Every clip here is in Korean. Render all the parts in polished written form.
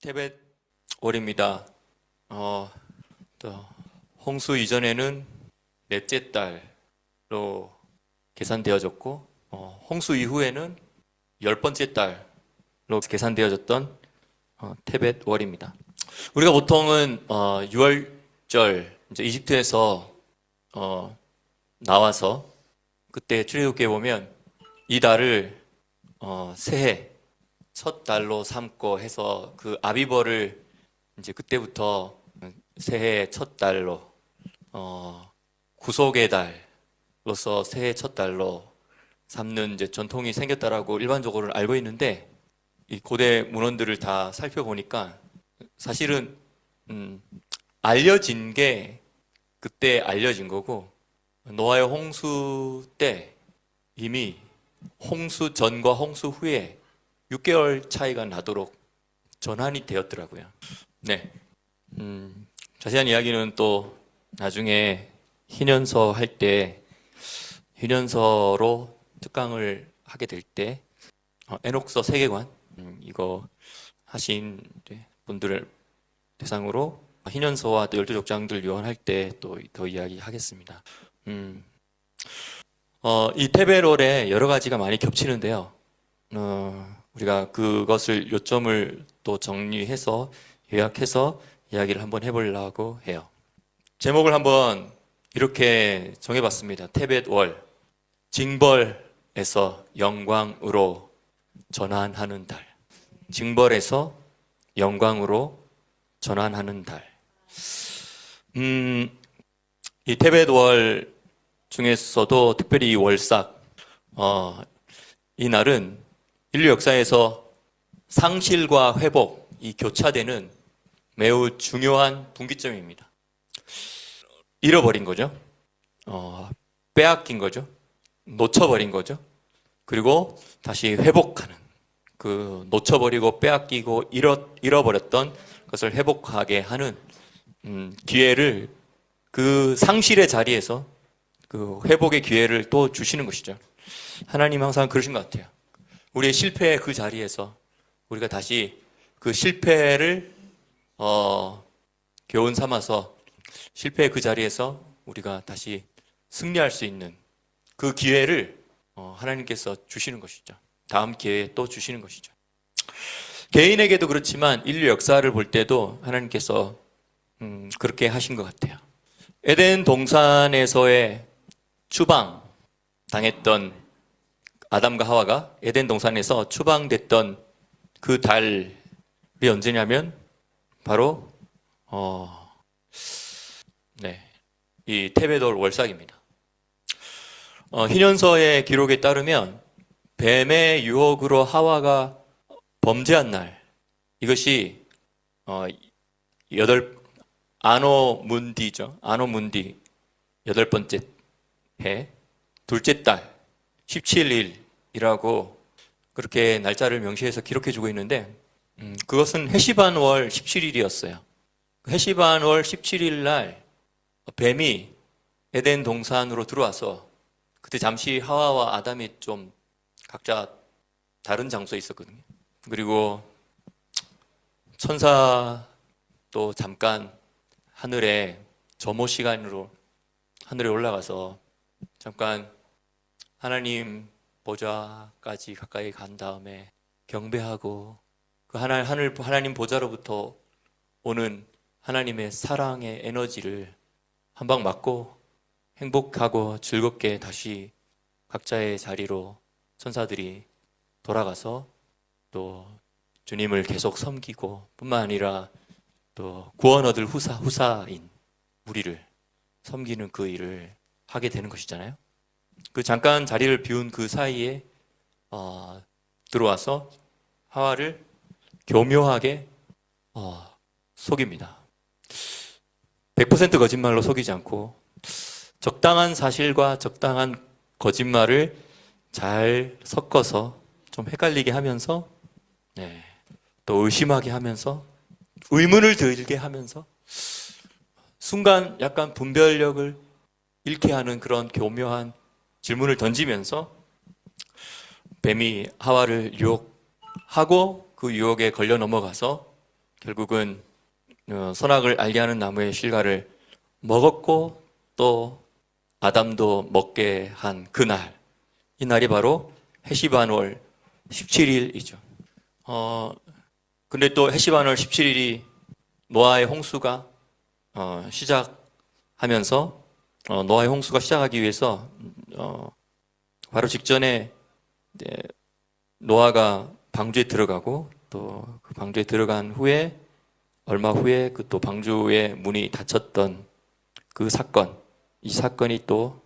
테벳 월입니다. 또 홍수 이전에는 넷째 달로 계산되어졌고, 홍수 이후에는 10번째 달로 계산되어졌던 테벳 월입니다. 우리가 보통은 6월절 이제 이집트에서 나와서 그때 출애굽기에 보면 이 달을 새해 첫 달로 삼고 해서 그 아비벌을 이제 그때부터 새해 첫 달로 구속의 달로서 새해 첫 달로 삼는 이제 전통이 생겼다라고 일반적으로 알고 있는데, 이 고대 문헌들을 다 살펴보니까 사실은 알려진 게 그때 알려진 거고, 노아의 홍수 때 이미 홍수 전과 홍수 후에 6개월 차이가 나도록 전환이 되었더라고요. 네. 자세한 이야기는 또 나중에 희년서 할 때, 희년서로 특강을 하게 될 때, 에녹서 세계관, 이거 하신 분들을 대상으로 희년서와 또 12족장들 요한할 때 또 더 이야기하겠습니다. 이 테베롤에 여러 가지가 많이 겹치는데요. 우리가 그것을 요점을 또 정리해서 요약해서 이야기를 한번 해보려고 해요. 제목을 한번 이렇게 정해봤습니다. 테벳 월, 징벌에서 영광으로 전환하는 달. 징벌에서 영광으로 전환하는 달. 이 테벳 월 중에서도 특별히 이 월삭, 이 날은 인류 역사에서 상실과 회복, 이 교차되는 매우 중요한 분기점입니다. 잃어버린 거죠. 빼앗긴 거죠. 놓쳐버린 거죠. 그리고 다시 회복하는, 그 놓쳐버리고 빼앗기고 잃어버렸던 것을 회복하게 하는 기회를, 그 상실의 자리에서 그 회복의 기회를 또 주시는 것이죠. 하나님 항상 그러신 것 같아요. 우리의 실패의 그 자리에서 우리가 다시 그 실패를 교훈 삼아서 실패의 그 자리에서 우리가 다시 승리할 수 있는 그 기회를 하나님께서 주시는 것이죠. 다음 기회에 또 주시는 것이죠. 개인에게도 그렇지만 인류 역사를 볼 때도 하나님께서 그렇게 하신 것 같아요. 에덴 동산에서의 추방 당했던 아담과 하와가 에덴 동산에서 추방됐던 그 달이 언제냐면 바로 이 테베돌 월삭입니다. 희년서의 기록에 따르면 뱀의 유혹으로 하와가 범죄한 날, 이것이 아노문디죠. 아노문디 8번째 해 둘째 달 17일이라고 그렇게 날짜를 명시해서 기록해주고 있는데, 그것은 해시반월 17일이었어요. 해시반월 17일 날 뱀이 에덴 동산으로 들어와서, 그때 잠시 하와와 아담이 좀 각자 다른 장소에 있었거든요. 그리고 천사도 잠깐 하늘에 점호 시간으로 하늘에 올라가서 잠깐 하나님 보좌까지 가까이 간 다음에 경배하고, 그 하나님 보좌로부터 오는 하나님의 사랑의 에너지를 한 방 맞고 행복하고 즐겁게 다시 각자의 자리로 천사들이 돌아가서 또 주님을 계속 섬기고, 뿐만 아니라 또 구원 얻을 후사인 우리를 섬기는 그 일을 하게 되는 것이잖아요. 그 잠깐 자리를 비운 그 사이에 들어와서 하와를 교묘하게 속입니다. 100% 거짓말로 속이지 않고 적당한 사실과 적당한 거짓말을 잘 섞어서 좀 헷갈리게 하면서, 또 의심하게 하면서, 의문을 들게 하면서, 순간 약간 분별력을 잃게 하는 그런 교묘한 질문을 던지면서 뱀이 하와를 유혹하고 그 유혹에 걸려 넘어가서 결국은 선악을 알게 하는 나무의 실과를 먹었고 또 아담도 먹게 한 그날, 이 날이 바로 해시반월 17일이죠. 근데 또 해시반월 17일이 노아의 홍수가 시작하면서 노아의 홍수가 시작하기 위해서 바로 직전에 노아가 방주에 들어가고 또 그 방주에 들어간 후에 얼마 후에 그 또 방주의 문이 닫혔던 그 사건, 이 사건이 또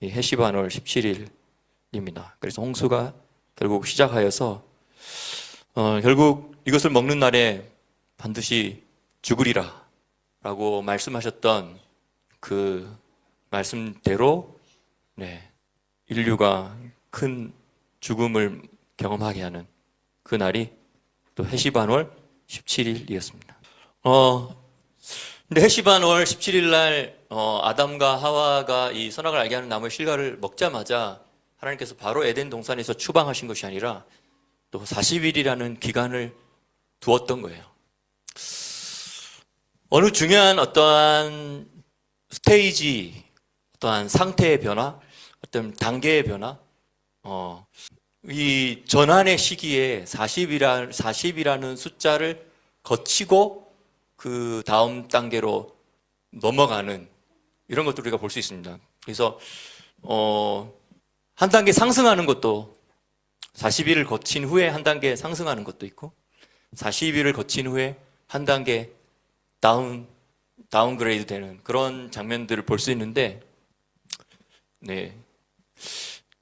해시반월 17일입니다. 그래서 홍수가 결국 시작하여서 결국 이것을 먹는 날에 반드시 죽으리라 라고 말씀하셨던 그 말씀대로 인류가 큰 죽음을 경험하게 하는 그 날이 또 해시반월 17일이었습니다. 근데 해시반월 17일 날 아담과 하와가 이 선악을 알게 하는 나무의 실과를 먹자마자 하나님께서 바로 에덴 동산에서 추방하신 것이 아니라 또 40일이라는 기간을 두었던 거예요. 어느 중요한 어떠한 스테이지, 어떠한 상태의 변화, 어떤 단계의 변화, 이 전환의 시기에 40이라는 숫자를 거치고 그 다음 단계로 넘어가는 이런 것들을 우리가 볼 수 있습니다. 그래서 한 단계 상승하는 것도 40일을 거친 후에 한 단계 상승하는 것도 있고 40일을 거친 후에 한 단계 다운그레이드 되는 그런 장면들을 볼 수 있는데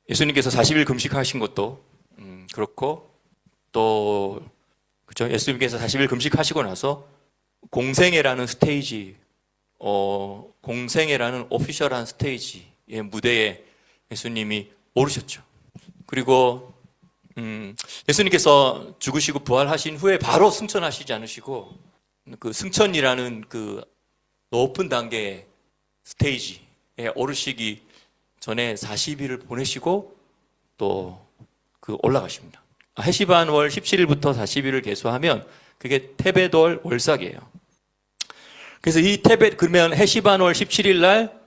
예수님께서 40일 금식하신 것도 그렇고 또 그렇죠? 예수님께서 40일 금식하시고 나서 공생애라는 스테이지, 공생애라는 오피셜한 스테이지의 무대에 예수님이 오르셨죠. 그리고 예수님께서 죽으시고 부활하신 후에 바로 승천하시지 않으시고 그 승천이라는 그 높은 단계의 스테이지에 오르시기 전에 40일을 보내시고 또 그 올라가십니다. 해시반월 17일부터 40일을 계수하면 그게 테베돌 월삭이에요. 그래서 그러면 해시반월 17일 날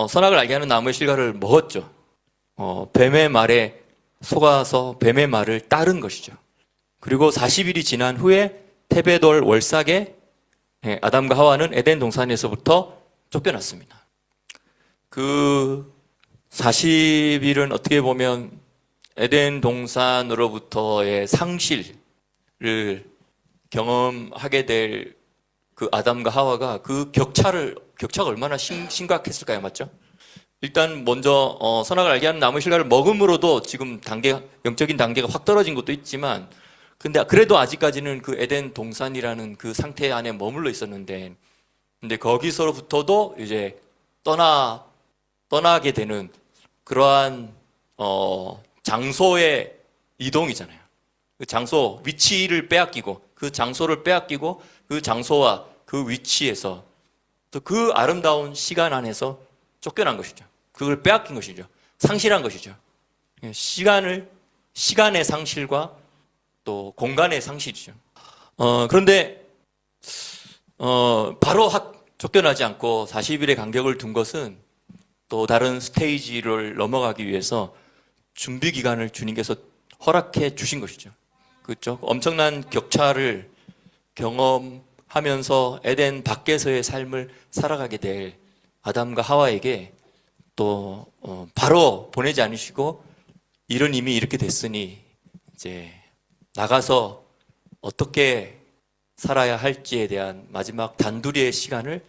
선악을 알게 하는 나무의 실과를 먹었죠. 뱀의 말에 속아서 뱀의 말을 따른 것이죠. 그리고 40일이 지난 후에 테베돌 월삭에 아담과 하와는 에덴 동산에서부터 쫓겨났습니다. 그 40일은 어떻게 보면 에덴 동산으로부터의 상실을 경험하게 될 그 아담과 하와가 그 격차가 얼마나 심각했을까요? 맞죠? 일단 먼저 선악을 알게 하는 나무의 실과를 먹음으로도 지금 영적인 단계가 확 떨어진 것도 있지만 근데 그래도 아직까지는 그 에덴 동산이라는 그 상태 안에 머물러 있었는데 근데 거기서부터도 이제 떠나게 되는 그러한 장소의 이동이잖아요. 그 장소, 위치를 빼앗기고 그 장소를 빼앗기고 그 장소와 그 위치에서 또 그 아름다운 시간 안에서 쫓겨난 것이죠. 그걸 빼앗긴 것이죠. 상실한 것이죠. 시간의 상실과 또 공간의 상실이죠. 그런데 바로 쫓겨나지 않고 40일의 간격을 둔 것은 또 다른 스테이지를 넘어가기 위해서 준비 기간을 주님께서 허락해 주신 것이죠. 그렇죠? 엄청난 격차를 경험하면서 에덴 밖에서의 삶을 살아가게 될 아담과 하와에게 또 바로 보내지 않으시고 일은 이미 이렇게 됐으니 이제 나가서 어떻게 살아야 할지에 대한 마지막 단둘이의 시간을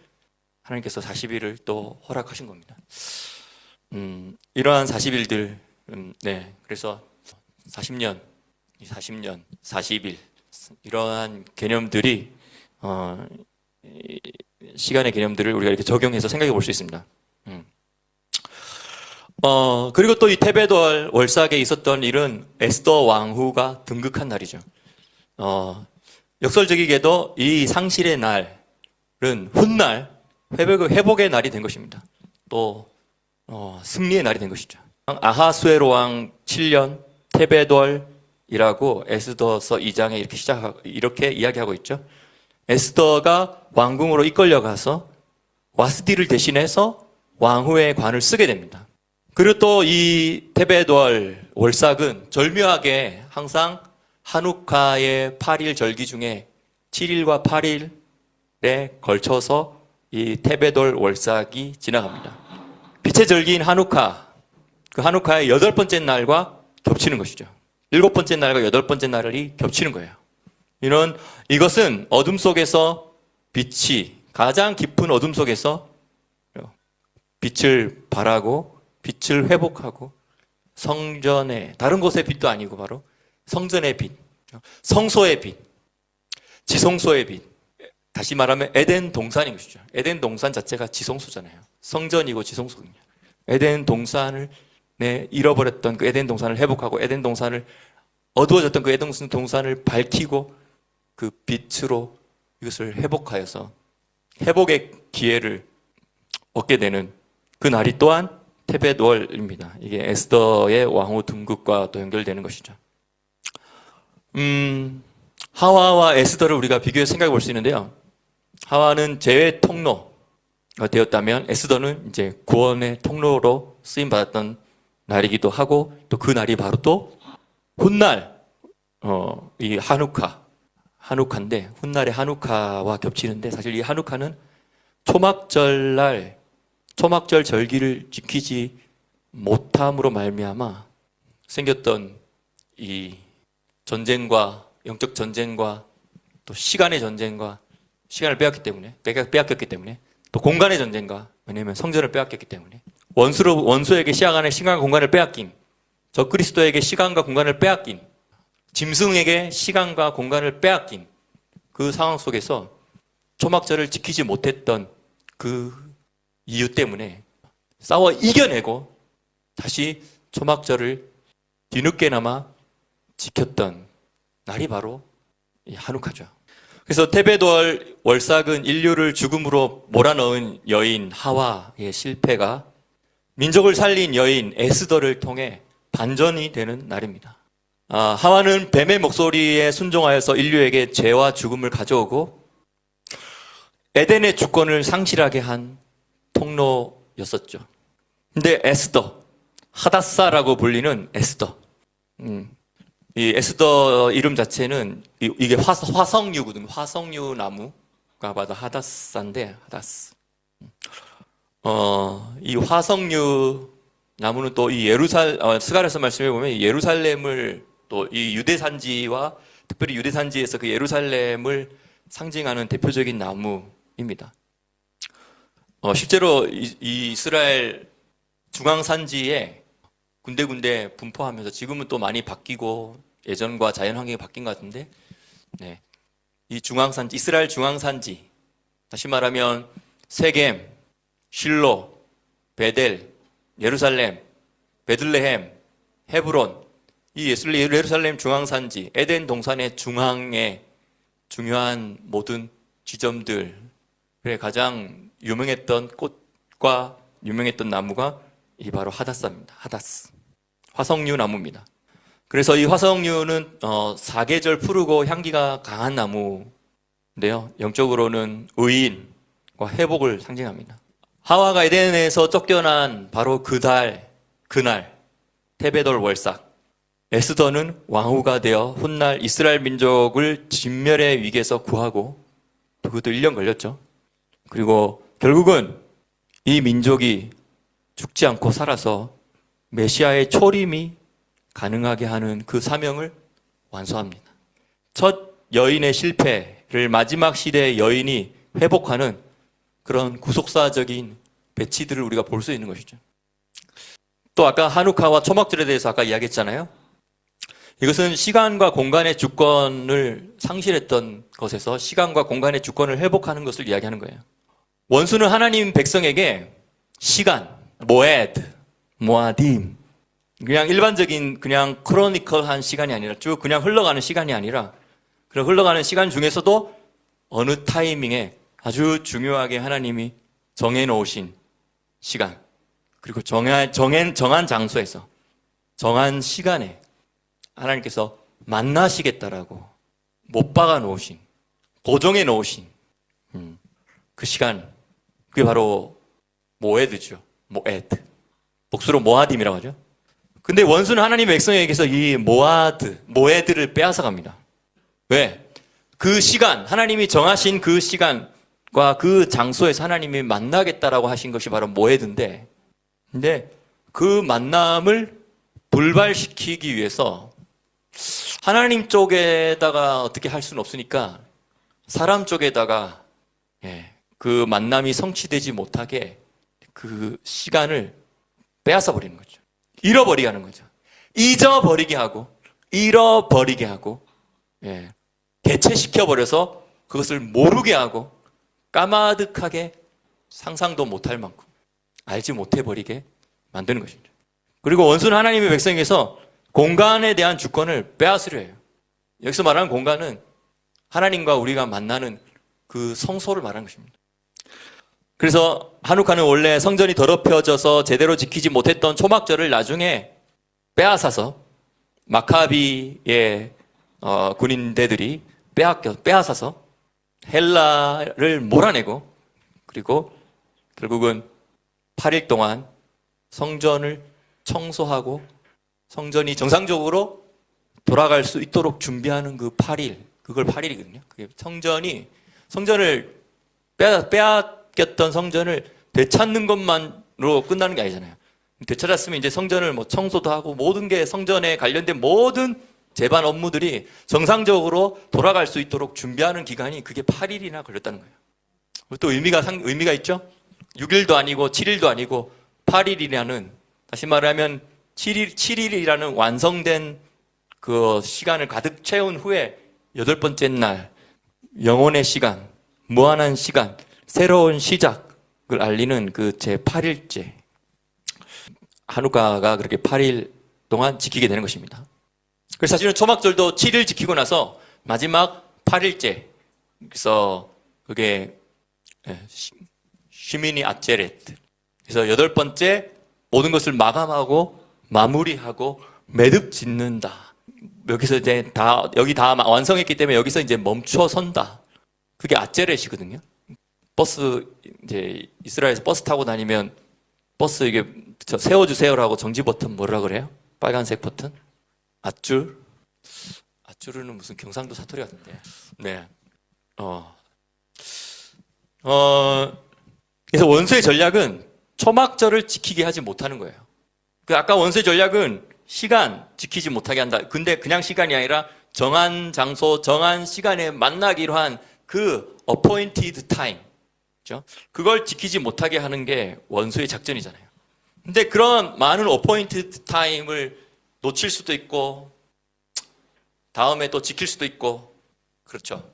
하나님께서 40일을 또 허락하신 겁니다. 이러한 40일들, 그래서 40년, 40일, 이러한 개념들이, 시간의 개념들을 우리가 이렇게 적용해서 생각해 볼 수 있습니다. 그리고 또 이 테베돌 월삭에 있었던 일은 에스더 왕후가 등극한 날이죠. 역설적이게도 이 상실의 날은 훗날 회복의 날이 된 것입니다. 또 승리의 날이 된 것이죠. 아하수에로 왕 7년 테베돌이라고 에스더서 2장에 이렇게 이야기하고 있죠. 에스더가 왕궁으로 이끌려가서 와스디를 대신해서 왕후의 관을 쓰게 됩니다. 그리고 또 이 테베돌 월삭은 절묘하게 항상 한우카의 8일 절기 중에 7일과 8일에 걸쳐서 이 테베돌 월삭이 지나갑니다. 빛의 절기인 한우카, 그 한우카의 8번째 날과 겹치는 것이죠. 7번째 날과 8번째 날이 겹치는 거예요. 이것은 어둠 속에서 빛이, 가장 깊은 어둠 속에서 빛을 발하고 빛을 회복하고 성전의, 다른 곳의 빛도 아니고 바로 성전의 빛, 성소의 빛, 지성소의 빛, 다시 말하면 에덴 동산인 것이죠. 에덴 동산 자체가 지성소잖아요. 성전이고 지성소거든요. 에덴 동산을 잃어버렸던 그 에덴 동산을 회복하고 에덴 동산을 어두워졌던 그 에덴 동산을 밝히고 그 빛으로 이것을 회복하여서 회복의 기회를 얻게 되는 그 날이 또한 테벳월입니다. 이게 에스더의 왕후 등극과 또 연결되는 것이죠. 하와와 에스더를 우리가 비교해 생각해 볼 수 있는데요. 하와는 재회 통로가 되었다면 에스더는 이제 구원의 통로로 쓰임 받았던 날이기도 하고 또 그 날이 바로 또 훗날 이 한우카인데 훗날의 한우카와 겹치는데 사실 이 한우카는 초막절 절기를 지키지 못함으로 말미암아 생겼던 이 전쟁과 영적 전쟁과 또 시간의 전쟁과 시간을 빼앗겼기 때문에 또 공간의 전쟁과 왜냐하면 성전을 빼앗겼기 때문에 원수에게 시간과 공간을 빼앗긴 적그리스도에게 시간과 공간을 빼앗긴 짐승에게 시간과 공간을 빼앗긴 그 상황 속에서 초막절을 지키지 못했던 그 이유 때문에 싸워 이겨내고 다시 초막절을 뒤늦게나마 지켰던 날이 바로 이 한우카죠. 그래서 테베돌 월삭은 인류를 죽음으로 몰아넣은 여인 하와의 실패가 민족을 살린 여인 에스더를 통해 반전이 되는 날입니다. 하와는 뱀의 목소리에 순종하여서 인류에게 죄와 죽음을 가져오고 에덴의 주권을 상실하게 한 통로였었죠. 근데 에스더, 하다사라고 불리는 에스더, 이 에스더 이름 자체는 이게 화석류거든요. 화석류 나무가 바로 하다사인데 하다스. 이 화석류 나무는 또 이 스가랴서 말씀해 보면 예루살렘을 또 이 유대 산지와 특별히 유대 산지에서 그 예루살렘을 상징하는 대표적인 나무입니다. 실제로 이 이스라엘 중앙산지에 군데군데 분포하면서 지금은 또 많이 바뀌고 예전과 자연 환경이 바뀐 것 같은데, 이 중앙산지, 이스라엘 중앙산지, 다시 말하면 세겜, 실로, 베델, 예루살렘, 베들레헴, 헤브론, 이 예루살렘 중앙산지, 에덴 동산의 중앙에 중요한 모든 지점들에 가장 유명했던 꽃과 유명했던 나무가 이 바로 하다사입니다. 하다스. 화석류 나무입니다. 그래서 이 화석류는 사계절 푸르고 향기가 강한 나무인데요. 영적으로는 의인과 회복을 상징합니다. 하와가 에덴에서 쫓겨난 바로 그날 테베돌 월삭 에스더는 왕후가 되어 훗날 이스라엘 민족을 진멸의 위기에서 구하고 그것도 1년 걸렸죠. 그리고 결국은 이 민족이 죽지 않고 살아서 메시아의 초림이 가능하게 하는 그 사명을 완수합니다. 첫 여인의 실패를 마지막 시대의 여인이 회복하는 그런 구속사적인 배치들을 우리가 볼 수 있는 것이죠. 또 아까 한우카와 초막절에 대해서 아까 이야기했잖아요. 이것은 시간과 공간의 주권을 상실했던 것에서 시간과 공간의 주권을 회복하는 것을 이야기하는 거예요. 원수는 하나님 백성에게 시간, 모아딤, 그냥 일반적인 그냥 크로니컬한 시간이 아니라 쭉 그냥 흘러가는 시간이 아니라 그런 흘러가는 시간 중에서도 어느 타이밍에 아주 중요하게 하나님이 정해놓으신 시간, 그리고 정한 장소에서 정한 시간에 하나님께서 만나시겠다라고 못 박아 놓으신 고정해 놓으신 그 시간, 그게 바로 모에드죠. 모에드. 복수로 모아딤이라고 하죠. 근데 원수는 하나님의 백성에게서 이 모에드를 빼앗아 갑니다. 왜? 그 시간, 하나님이 정하신 그 시간과 그 장소에서 하나님이 만나겠다라고 하신 것이 바로 모에드인데, 근데 그 만남을 불발시키기 위해서 하나님 쪽에다가 어떻게 할 수는 없으니까 사람 쪽에다가 그 만남이 성취되지 못하게 그 시간을 빼앗아 버리는 거죠. 잃어버리게 하는 거죠. 잊어버리게 하고 잃어버리게 하고 대체시켜버려서 그것을 모르게 하고 까마득하게 상상도 못할 만큼 알지 못해버리게 만드는 것입니다. 그리고 원수는 하나님의 백성에게서 공간에 대한 주권을 빼앗으려 해요. 여기서 말하는 공간은 하나님과 우리가 만나는 그 성소를 말하는 것입니다. 그래서 하누카는 원래 성전이 더럽혀져서 제대로 지키지 못했던 초막절을 나중에 빼앗아서 마카비의 군인대들이 빼앗아서 헬라를 몰아내고, 그리고 결국은 8일 동안 성전을 청소하고 성전이 정상적으로 돌아갈 수 있도록 준비하는 그 8일, 그걸 8일이거든요. 그게 성전을 빼앗겼던 성전을 되찾는 것만으로 끝나는 게 아니잖아요. 되찾았으면 이제 성전을 청소도 하고 모든 게 성전에 관련된 모든 재반 업무들이 정상적으로 돌아갈 수 있도록 준비하는 기간이 그게 8일이나 걸렸다는 거예요. 또 의미가 있죠? 6일도 아니고 7일도 아니고 8일이라는, 다시 말하면 7일이라는 완성된 그 시간을 가득 채운 후에 8번째 날, 영혼의 시간, 무한한 시간, 새로운 시작을 알리는 그 제 8일째. 하누카가 그렇게 8일 동안 지키게 되는 것입니다. 그래서 사실은 초막절도 7일 지키고 나서 마지막 8일째. 그래서 그게 쉬미니 아체렛. 그래서 8번째 모든 것을 마감하고 마무리하고 매듭 짓는다. 여기서 이제 여기 다 완성했기 때문에 여기서 이제 멈춰 선다. 그게 아체렛이거든요. 이제 이스라엘에서 버스 타고 다니면 버스 이게 세워주세요라고 정지 버튼 뭐라 그래요? 빨간색 버튼? 밧줄은 무슨 경상도 사투리 같은데. 네. 그래서 원수의 전략은 초막절을 지키게 하지 못하는 거예요. 아까 원수의 전략은 시간 지키지 못하게 한다. 근데 그냥 시간이 아니라 정한 장소, 정한 시간에 만나기로 한 그 appointed time. 그렇죠? 그걸 지키지 못하게 하는 게 원수의 작전이잖아요. 근데 그런 많은 appointed time을 놓칠 수도 있고, 다음에 또 지킬 수도 있고, 그렇죠.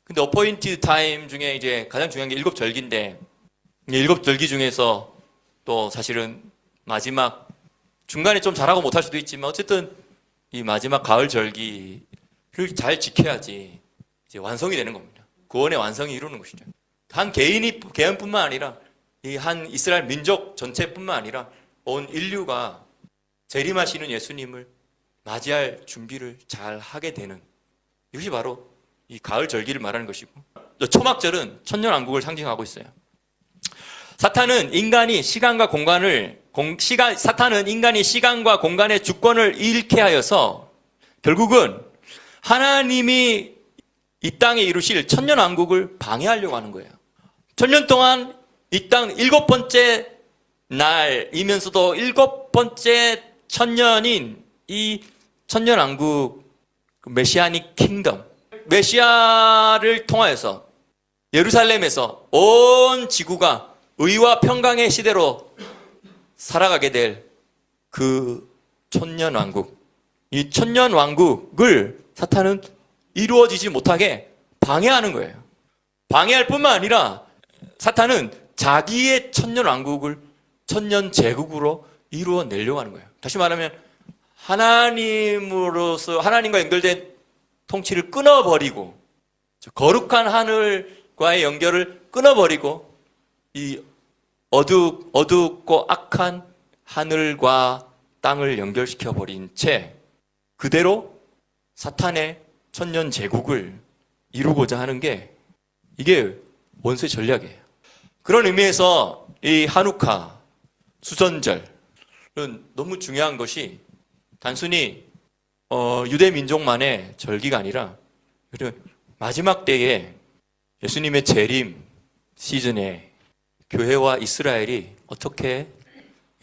근데 appointed time 중에 이제 가장 중요한 게 7절기인데, 7절기 중에서 또 사실은 마지막, 중간에 좀 잘하고 못할 수도 있지만, 어쨌든 이 마지막 가을 절기를 잘 지켜야지 이제 완성이 되는 겁니다. 구원의 완성이 이루는 것이죠. 한 개인뿐만 아니라 이 한 이스라엘 민족 전체뿐만 아니라 온 인류가 재림하시는 예수님을 맞이할 준비를 잘 하게 되는, 이것이 바로 이 가을 절기를 말하는 것이고, 초막절은 천년왕국을 상징하고 있어요. 사탄은 인간이 시간과 공간의 주권을 잃게 하여서 결국은 하나님이 이 땅에 이루실 천년왕국을 방해하려고 하는 거예요. 천년 동안 이 땅 7번째 날이면서도 7번째 천년인 이 천년왕국, 메시아닉 킹덤, 메시아를 통하여서 예루살렘에서 온 지구가 의와 평강의 시대로 살아가게 될 그 천년왕국, 이 천년왕국을 사탄은 이루어지지 못하게 방해하는 거예요. 방해할 뿐만 아니라 사탄은 자기의 천년왕국을 천년제국으로 이루어내려고 하는 거예요. 다시 말하면 하나님과 연결된 통치를 끊어버리고, 거룩한 하늘과의 연결을 끊어버리고, 이 어둡고 악한 하늘과 땅을 연결시켜버린 채 그대로 사탄의 천년 제국을 이루고자 하는 게 이게 원수의 전략이에요. 그런 의미에서 이 한우카, 수선절은 너무 중요한 것이 단순히 유대 민족만의 절기가 아니라 마지막 때에 예수님의 재림 시즌에 교회와 이스라엘이 어떻게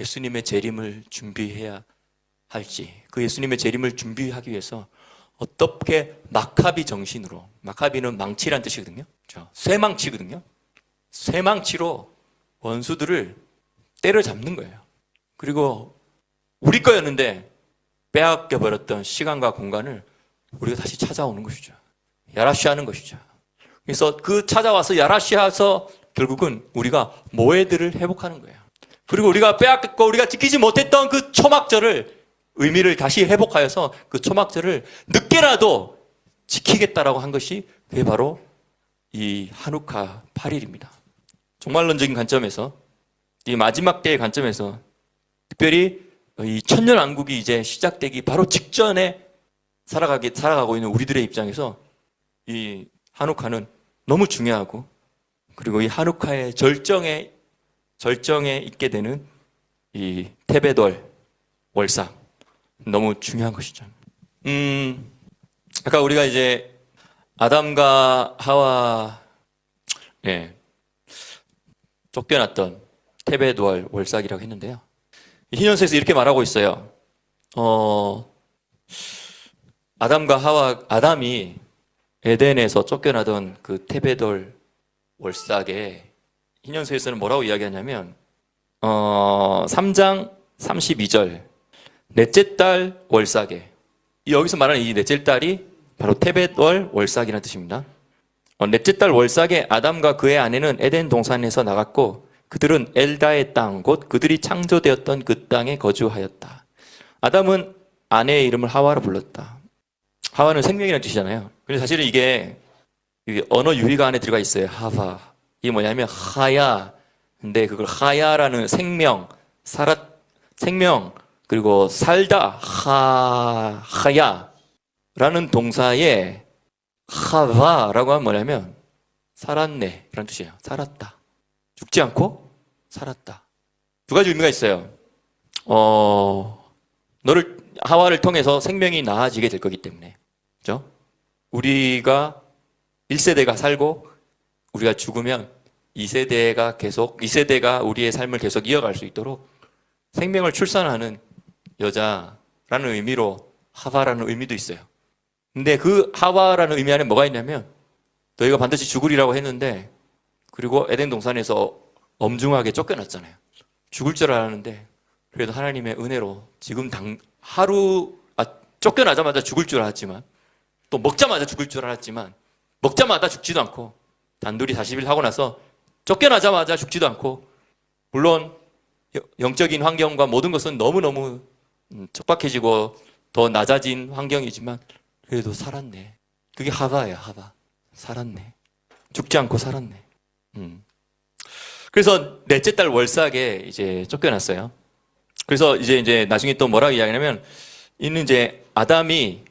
예수님의 재림을 준비해야 할지, 그 예수님의 재림을 준비하기 위해서 어떻게 마카비 정신으로, 마카비는 망치란 뜻이거든요. 쇠망치거든요. 쇠망치로 원수들을 때려잡는 거예요. 그리고 우리 거였는데 빼앗겨버렸던 시간과 공간을 우리가 다시 찾아오는 것이죠. 야라시하는 것이죠. 그래서 그 찾아와서 야라시아서 결국은 우리가 모해들을 회복하는 거예요. 그리고 우리가 빼앗겼고 우리가 지키지 못했던 그 초막절을 의미를 다시 회복하여서 그 초막절을 늦게라도 지키겠다라고 한 것이 그게 바로 이 한우카 8일입니다. 종말론적인 관점에서 이 마지막 때의 관점에서 특별히 이 천년왕국이 이제 시작되기 바로 직전에 살아가고 있는 우리들의 입장에서 이 한우카는 너무 중요하고 그리고 이 한우카의 절정에 있게 되는 이 테베돌 월상 너무 중요한 것이죠. 아까 우리가 이제 아담과 하와 쫓겨났던 테베돌 월삭이라고 했는데요. 희년서에서 이렇게 말하고 있어요. 아담이 에덴에서 쫓겨나던 그 테베돌 월삭에 희년서에서는 뭐라고 이야기하냐면 3장 32절 넷째 달 월삭에 여기서 말하는 이 넷째 달이 바로 테벳월 월삭이라는 뜻입니다. 넷째 달 월삭에 아담과 그의 아내는 에덴 동산에서 나갔고 그들은 엘다의 땅 곧 그들이 창조되었던 그 땅에 거주하였다. 아담은 아내의 이름을 하와로 불렀다. 하와는 생명이라는 뜻이잖아요. 근데 사실은 이게 언어 유희가 안에 들어가 있어요. 하와. 이게 뭐냐면 하야. 근데 그걸 하야라는 생명 그리고 살다 하야라는 동사에 하와라고 하면 뭐냐면 살았네 라는 뜻이에요. 살았다. 죽지 않고 살았다. 두 가지 의미가 있어요. 하와를 통해서 생명이 나아지게 될 거기 때문에. 그죠? 우리가 1세대가 살고 우리가 죽으면 2세대가 우리의 삶을 계속 이어갈 수 있도록 생명을 출산하는 여자라는 의미로 하와라는 의미도 있어요. 근데 그 하와라는 의미 안에 뭐가 있냐면 너희가 반드시 죽으리라고 했는데 그리고 에덴 동산에서 엄중하게 쫓겨났잖아요. 죽을 줄 알았는데 그래도 하나님의 은혜로 지금 쫓겨나자마자 죽을 줄 알았지만 또 먹자마자 죽을 줄 알았지만 먹자마자 죽지도 않고 단둘이 40일 하고 나서 쫓겨나자마자 죽지도 않고 물론 영적인 환경과 모든 것은 너무너무 척박해지고 더 낮아진 환경이지만 그래도 살았네. 그게 하바야, 하바. 살았네. 죽지 않고 살았네. 그래서 넷째 달 월삭에 이제 쫓겨났어요. 그래서 이제 나중에 또 뭐라고 이야기하냐면 이는 이제 아담이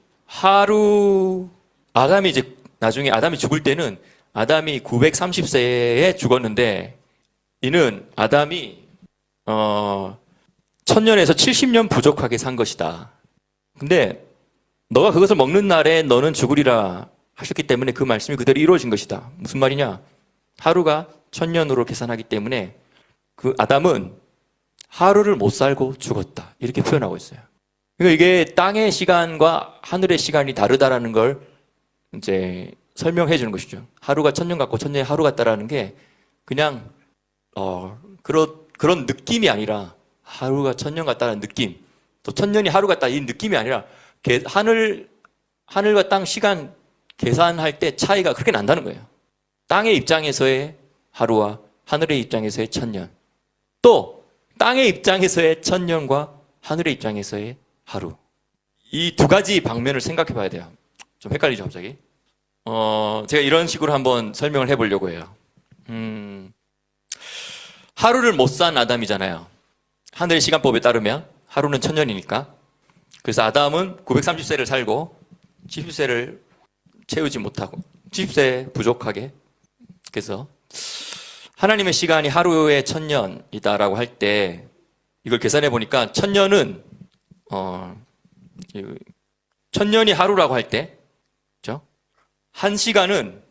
이제 나중에 아담이 죽을 때는 아담이 930세에 죽었는데 이는 아담이 1000년에서 70년 부족하게 산 것이다. 근데 너가 그것을 먹는 날에 너는 죽으리라 하셨기 때문에 그 말씀이 그대로 이루어진 것이다. 무슨 말이냐? 하루가 1000년으로 계산하기 때문에 그 아담은 하루를 못 살고 죽었다. 이렇게 표현하고 있어요. 그러니까 이게 땅의 시간과 하늘의 시간이 다르다라는 걸 이제 설명해 주는 것이죠. 하루가 1000년 같고 1000년이 하루 같다라는 게 그냥 그런 느낌이 아니라 하루가 1000년 같다는 느낌, 또 1000년이 하루 같다 이 느낌이 아니라 하늘과 땅 시간 계산할 때 차이가 그렇게 난다는 거예요. 땅의 입장에서의 하루와 하늘의 입장에서의 1000년, 또 땅의 입장에서의 1000년과 하늘의 입장에서의 하루, 이 두 가지 방면을 생각해 봐야 돼요. 좀 헷갈리죠 갑자기? 제가 이런 식으로 한번 설명을 해보려고 해요. 하루를 못 산 아담이잖아요. 하늘의 시간법에 따르면 하루는 1000년이니까. 그래서 아담은 930세를 살고 70세를 채우지 못하고 60세 부족하게. 그래서 하나님의 시간이 하루에 1000년이다라고 할 때 이걸 계산해 보니까 1000년은 1000년이 하루라고 할 때, 그죠? 1시간은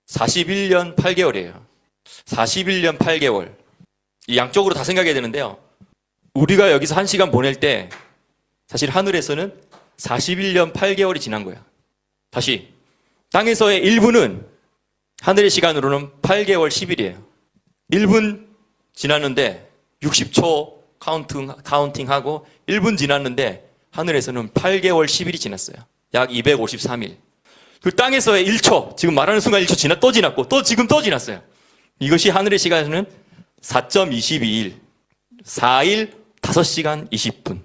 41년 8개월이에요. 41년 8개월. 이 양쪽으로 다 생각해야 되는데요. 우리가 여기서 1시간 보낼 때 사실 하늘에서는 41년 8개월이 지난 거야. 다시 땅에서의 1분은 하늘의 시간으로는 8개월 10일이에요. 1분 지났는데 60초 카운팅하고 1분 지났는데 하늘에서는 8개월 10일이 지났어요. 약 253일. 그 땅에서의 1초, 지금 말하는 순간 1초 또 지났고 지금 또 지났어요. 이것이 하늘의 시간에서는 4.22일, 4일 5시간 20분.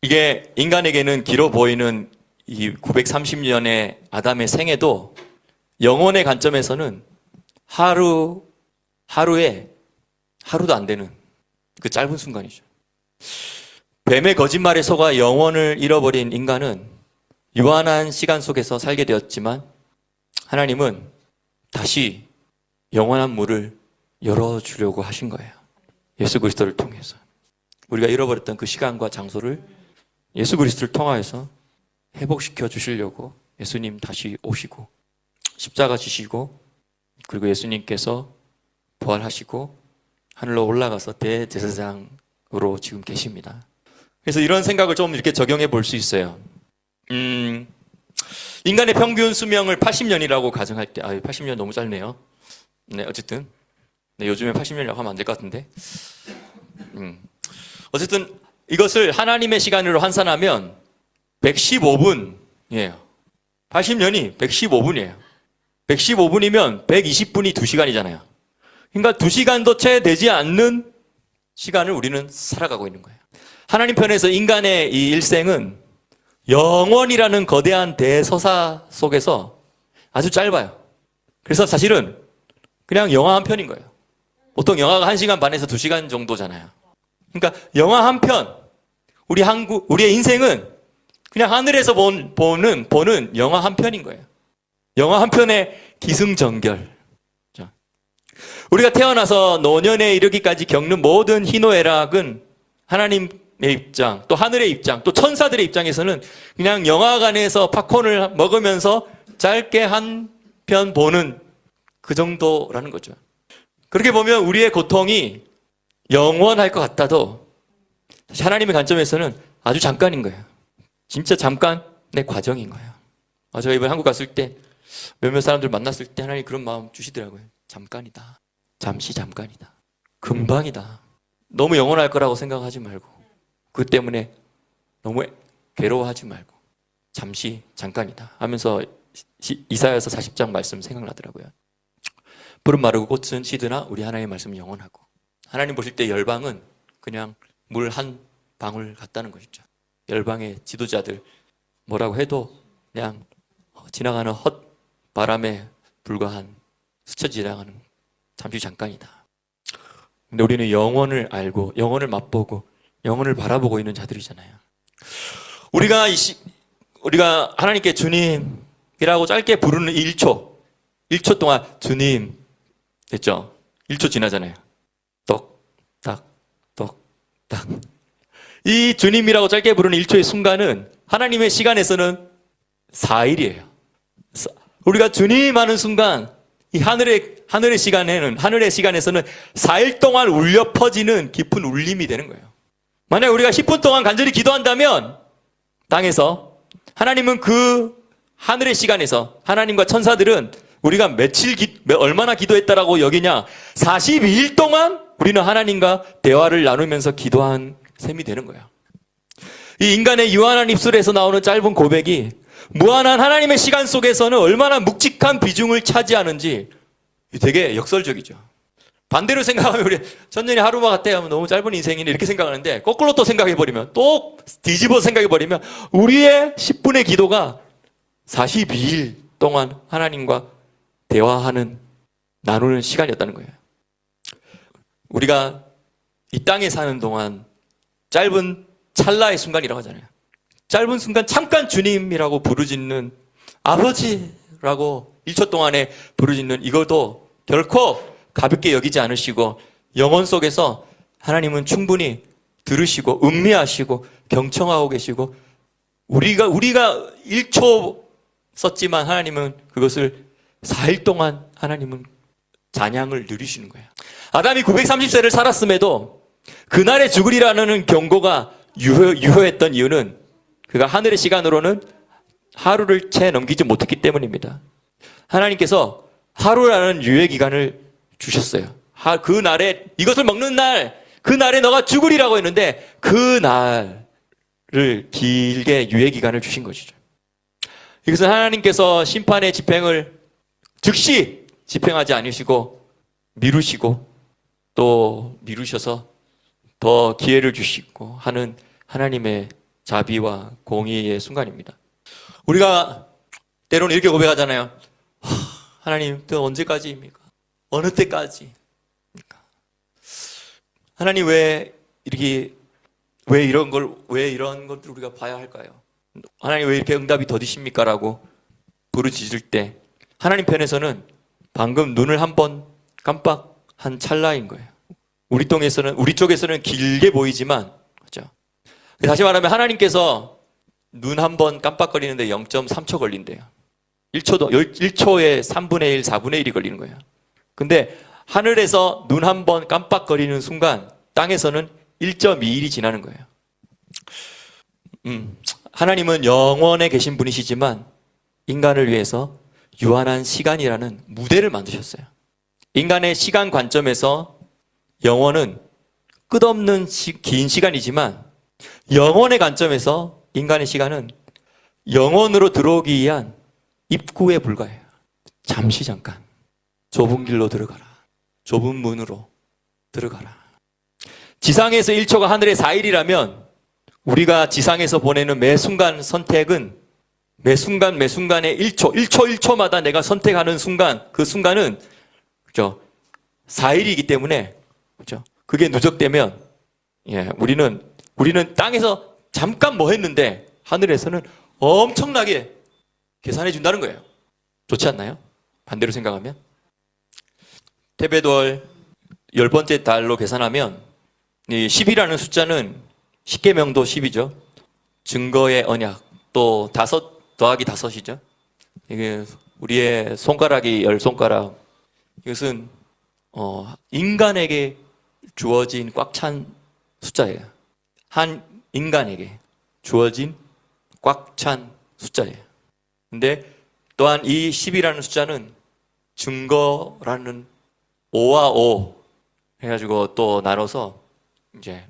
이게 인간에게는 길어 보이는 이 930년의 아담의 생애도 영혼의 관점에서는 하루에 하루도 안 되는 그 짧은 순간이죠. 뱀의 거짓말에 속아 영혼을 잃어버린 인간은 유한한 시간 속에서 살게 되었지만 하나님은 다시 영원한 문을 열어주려고 하신 거예요. 예수 그리스도를 통해서. 우리가 잃어버렸던 그 시간과 장소를 예수 그리스도를 통하여서 회복시켜 주시려고 예수님 다시 오시고 십자가 지시고 그리고 예수님께서 부활하시고 하늘로 올라가서 대제사장으로 지금 계십니다. 그래서 이런 생각을 좀 이렇게 적용해 볼 수 있어요. 인간의 평균 수명을 80년이라고 가정할 때, 80년 너무 짧네요. 네, 어쨌든. 네, 요즘에 80년이라고 하면 안 될 것 같은데. 어쨌든 이것을 하나님의 시간으로 환산하면 115분이에요. 80년이 115분이에요. 115분이면 120분이 2시간이잖아요. 그러니까 2시간도 채 되지 않는 시간을 우리는 살아가고 있는 거예요. 하나님 편에서 인간의 이 일생은 영원이라는 거대한 대서사 속에서 아주 짧아요. 그래서 사실은 그냥 영화 한 편인 거예요. 보통 영화가 1시간 반에서 2시간 정도잖아요. 그러니까 영화 한 편, 우리의 인생은 그냥 하늘에서 보는 영화 한 편인 거예요. 영화 한 편의 기승전결. 우리가 태어나서 노년에 이르기까지 겪는 모든 희노애락은 하나님의 입장, 또 하늘의 입장, 또 천사들의 입장에서는 그냥 영화관에서 팝콘을 먹으면서 짧게 한 편 보는 그 정도라는 거죠. 그렇게 보면 우리의 고통이 영원할 것 같아도 하나님의 관점에서는 아주 잠깐인 거예요. 진짜 잠깐의 과정인 거예요. 제가 이번에 한국 갔을 때 몇몇 사람들 만났을 때 하나님 그런 마음 주시더라고요. 잠깐이다. 잠시 잠깐이다. 금방이다. 너무 영원할 거라고 생각하지 말고 그 때문에 너무 괴로워하지 말고 잠시 잠깐이다 하면서 이사야서 40장 말씀 생각나더라고요. 푸른 마르고 꽃은 시드나 우리 하나님의 말씀은 영원하고. 하나님 보실 때 열방은 그냥 물 한 방울 같다는 것이죠. 열방의 지도자들 뭐라고 해도 그냥 지나가는 헛바람에 불과한 스쳐 지나가는 잠시 잠깐이다. 근데 우리는 영원을 알고 영원을 맛보고 영원을 바라보고 있는 자들이잖아요. 우리가 하나님께 주님이라고 짧게 부르는 1초 동안 주님 됐죠? 1초 지나잖아요. 똑딱 똑딱. 이 주님이라고 짧게 부르는 1초의 순간은 하나님의 시간에서는 4일이에요. 우리가 주님 하는 순간 이 하늘의 시간에서는 4일 동안 울려 퍼지는 깊은 울림이 되는 거예요. 만약 우리가 10분 동안 간절히 기도한다면 땅에서 하나님은 그 하늘의 시간에서 하나님과 천사들은 우리가 얼마나 기도했다라고 여기냐? 42일 동안 우리는 하나님과 대화를 나누면서 기도한 셈이 되는 거예요. 이 인간의 유한한 입술에서 나오는 짧은 고백이 무한한 하나님의 시간 속에서는 얼마나 묵직한 비중을 차지하는지 되게 역설적이죠. 반대로 생각하면 우리 천년이 하루만 같아 하면 너무 짧은 인생이네 이렇게 생각하는데 거꾸로 또 생각해버리면 또 뒤집어 생각해버리면 우리의 10분의 기도가 42일 동안 하나님과 대화하는 나누는 시간이었다는 거예요. 우리가 이 땅에 사는 동안 짧은 찰나의 순간이라고 하잖아요. 짧은 순간 잠깐 주님이라고 부르짖는 아버지라고 라고 1초 동안에 부르짖는 이것도 결코 가볍게 여기지 않으시고 영혼 속에서 하나님은 충분히 들으시고 음미하시고 경청하고 계시고 우리가 1초 썼지만 하나님은 그것을 4일 동안 하나님은 찬양을 누리시는 거예요. 아담이 930세를 살았음에도 그날에 죽으리라는 경고가 유효했던 이유는 그가 하늘의 시간으로는 하루를 채 넘기지 못했기 때문입니다. 하나님께서 하루라는 유예 기간을 주셨어요. 그 날에 이것을 먹는 날, 그 날에 너가 죽으리라고 했는데 그 날을 길게 유예 기간을 주신 것이죠. 이것은 하나님께서 심판의 집행을 즉시 집행하지 않으시고 미루시고 또 미루셔서 더 기회를 주시고 하는 하나님의 자비와 공의의 순간입니다. 우리가 때로는 이렇게 고백하잖아요. 하나님, 또 언제까지입니까? 어느 때까지? 하나님 왜 이런 것들 우리가 봐야 할까요? 하나님 왜 이렇게 응답이 더디십니까? 라고 부르짖을 때 하나님 편에서는 방금 눈을 한번 깜빡한 찰나인 거예요. 우리 쪽에서는 길게 보이지만, 그렇죠? 다시 말하면 하나님께서 눈 한 번 깜빡거리는데 0.3초 걸린대요. 1초에 3분의 1, 4분의 1이 걸리는 거예요. 근데 하늘에서 눈 한 번 깜빡거리는 순간 땅에서는 1.21이 지나는 거예요. 하나님은 영원에 계신 분이시지만 인간을 위해서 유한한 시간이라는 무대를 만드셨어요. 인간의 시간 관점에서 영원은 끝없는 긴 시간이지만 영원의 관점에서 인간의 시간은 영원으로 들어오기 위한 입구에 불과해요. 잠시 잠깐 좁은 길로 들어가라. 좁은 문으로 들어가라. 지상에서 1초가 하늘의 4일이라면 우리가 지상에서 보내는 매 순간 선택은 매 순간의 1초마다 내가 선택하는 순간, 그 순간은 그렇죠? 4일이기 때문에 그렇죠? 그게 누적되면 우리는 땅에서 잠깐 뭐 했는데 하늘에서는 엄청나게 계산해 준다는 거예요. 좋지 않나요? 반대로 생각하면 테베돌 10번째 달로 계산하면 이 10이라는 숫자는 십계명도 10이죠. 증거의 언약 또 5 더하기 5이죠. 이게 우리의 손가락이 10손가락. 이것은 인간에게 주어진 꽉 찬 숫자예요. 한 인간에게 주어진 꽉 찬 숫자예요. 근데 또한 이 10이라는 숫자는 증거라는 5와 5 해가지고 또 나눠서 이제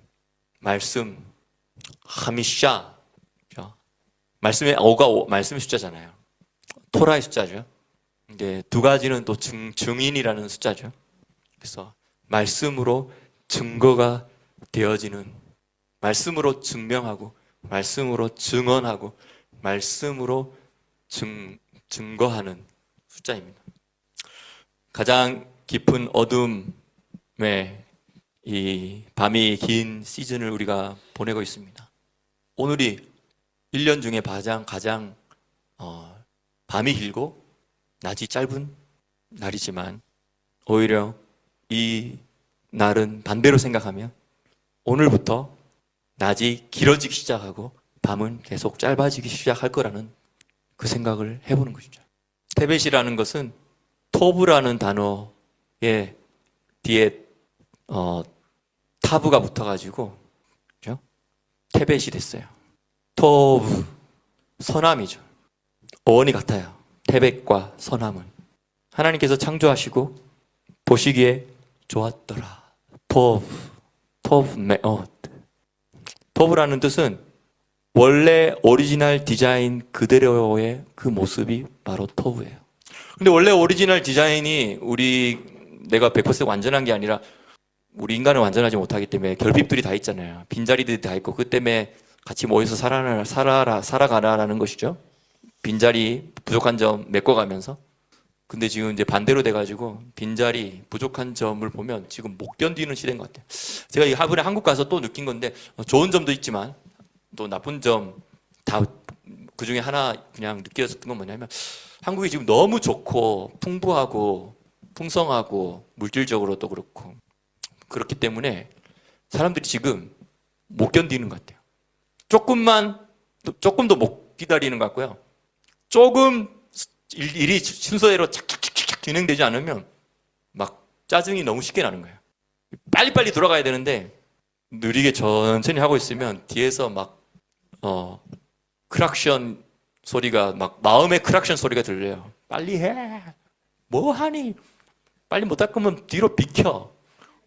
말씀, 하미샤. 말씀의 5가 말씀의 숫자잖아요. 토라의 숫자죠. 이제 두 가지는 또 증인이라는 숫자죠. 그래서 말씀으로 증거가 되어지는, 말씀으로 증명하고, 말씀으로 증언하고, 말씀으로 증거하는 숫자입니다. 가장 깊은 어둠의 이 밤이 긴 시즌을 우리가 보내고 있습니다. 오늘이 1년 중에 가장 밤이 길고 낮이 짧은 날이지만 오히려 이 날은 반대로 생각하면 오늘부터 낮이 길어지기 시작하고 밤은 계속 짧아지기 시작할 거라는 그 생각을 해보는 것이죠. 테벳이라는 것은 토브라는 단어의 뒤에 타브가 붙어가지고 그렇죠? 테벳이 됐어요. 토브, 선함이죠. 어원이 같아요. 테벳과 선함은 하나님께서 창조하시고 보시기에 좋았더라. 토브라는 뜻은 원래 오리지널 디자인 그대로의 그 모습이 바로 토브예요. 근데 원래 오리지널 디자인이 내가 100% 완전한 게 아니라 우리 인간은 완전하지 못하기 때문에 결핍들이 다 있잖아요. 빈자리들이 다 있고 그 때문에 같이 모여서 살아가라는 것이죠. 빈자리, 부족한 점 메꿔가면서. 근데 지금 이제 반대로 돼가지고 빈자리, 부족한 점을 보면 지금 못 견디는 시대인 것 같아요. 제가 이번에 한국 가서 또 느낀 건데 좋은 점도 있지만 또 나쁜 점 다 그 중에 하나 그냥 느꼈던 건 뭐냐면 한국이 지금 너무 좋고 풍부하고 풍성하고 물질적으로도 그렇고 그렇기 때문에 사람들이 지금 못 견디는 것 같아요. 조금도 못 기다리는 것 같고요. 조금 일이 순서대로 착착착착 진행되지 않으면 막 짜증이 너무 쉽게 나는 거예요. 빨리빨리 돌아가야 되는데 느리게 천천히 하고 있으면 뒤에서 막 크락션 소리가 막 마음의 크락션 소리가 들려요. 빨리 해. 뭐 하니? 빨리 못 할 거면 뒤로 비켜.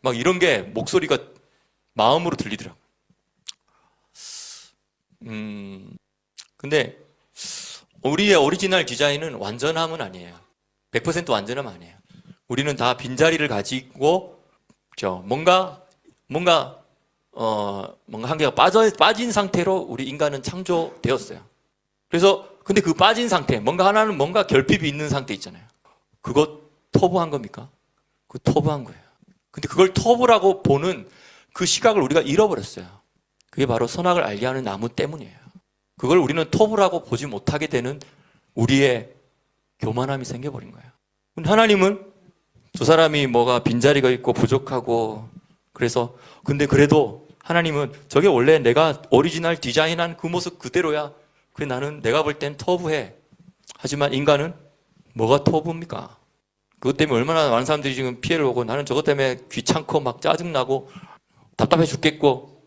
막 이런 게 목소리가 마음으로 들리더라고요. 근데 우리의 오리지널 디자인은 완전함은 아니에요. 100% 완전함은 아니에요. 우리는 다 빈자리를 가지고 뭔가 한계가 빠진 상태로 우리 인간은 창조되었어요. 그래서 근데 그 빠진 상태, 하나는 뭔가 결핍이 있는 상태 있잖아요. 그거 터부한 겁니까? 그 터부한 거예요. 근데 그걸 터부라고 보는 그 시각을 우리가 잃어버렸어요. 그게 바로 선악을 알게 하는 나무 때문이에요. 그걸 우리는 터부라고 보지 못하게 되는 우리의 교만함이 생겨버린 거예요. 근데 하나님은 두 사람이 뭐가 빈자리가 있고 부족하고 그래서 근데 그래도 하나님은 저게 원래 내가 오리지널 디자인한 그 모습 그대로야. 그래 나는 내가 볼 땐 터부해. 하지만 인간은 뭐가 터부입니까? 그것 때문에 얼마나 많은 사람들이 지금 피해를 오고 나는 저것 때문에 귀찮고 막 짜증나고 답답해 죽겠고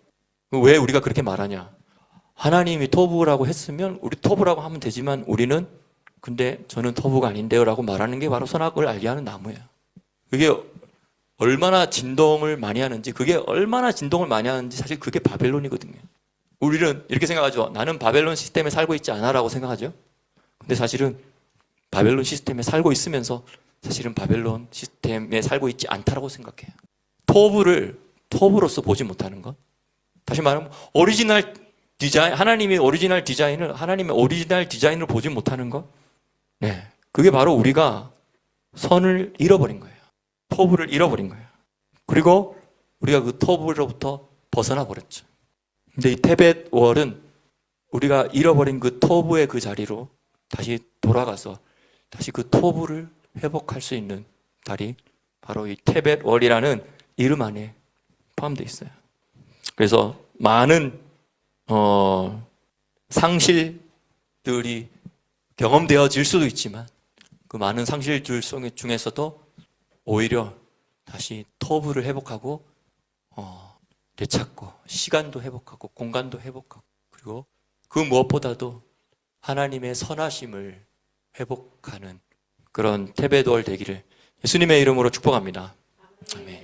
왜 우리가 그렇게 말하냐? 하나님이 터부라고 했으면 우리 터부라고 하면 되지만 우리는 근데 저는 터부가 아닌데요 라고 말하는 게 바로 선악을 알게 하는 나무예요. 그게 얼마나 진동을 많이 하는지 사실 그게 바벨론이거든요. 우리는 이렇게 생각하죠. 나는 바벨론 시스템에 살고 있지 않아 라고 생각하죠. 근데 사실은 바벨론 시스템에 살고 있으면서 사실은 바벨론 시스템에 살고 있지 않다라고 생각해요. 터부를 터부로서 보지 못하는 것. 다시 말하면 오리지널 디자인, 하나님의 오리지널 디자인을 보지 못하는 것. 네, 그게 바로 우리가 선을 잃어버린 거예요. 터부를 잃어버린 거예요. 그리고 우리가 그 터부로부터 벗어나 버렸죠. 근데 이 테벳월은 우리가 잃어버린 그 터부의 그 자리로 다시 돌아가서 다시 그 터부를 회복할 수 있는 달이 바로 이 테벳월이라는 이름 안에 포함되어 있어요. 그래서 많은 상실들이 경험되어질 수도 있지만 그 많은 상실들 중에서도 오히려 다시 터부를 회복하고 되찾고 시간도 회복하고 공간도 회복하고 그리고 그 무엇보다도 하나님의 선하심을 회복하는 그런 테벳월 되기를 예수님의 이름으로 축복합니다. 아멘.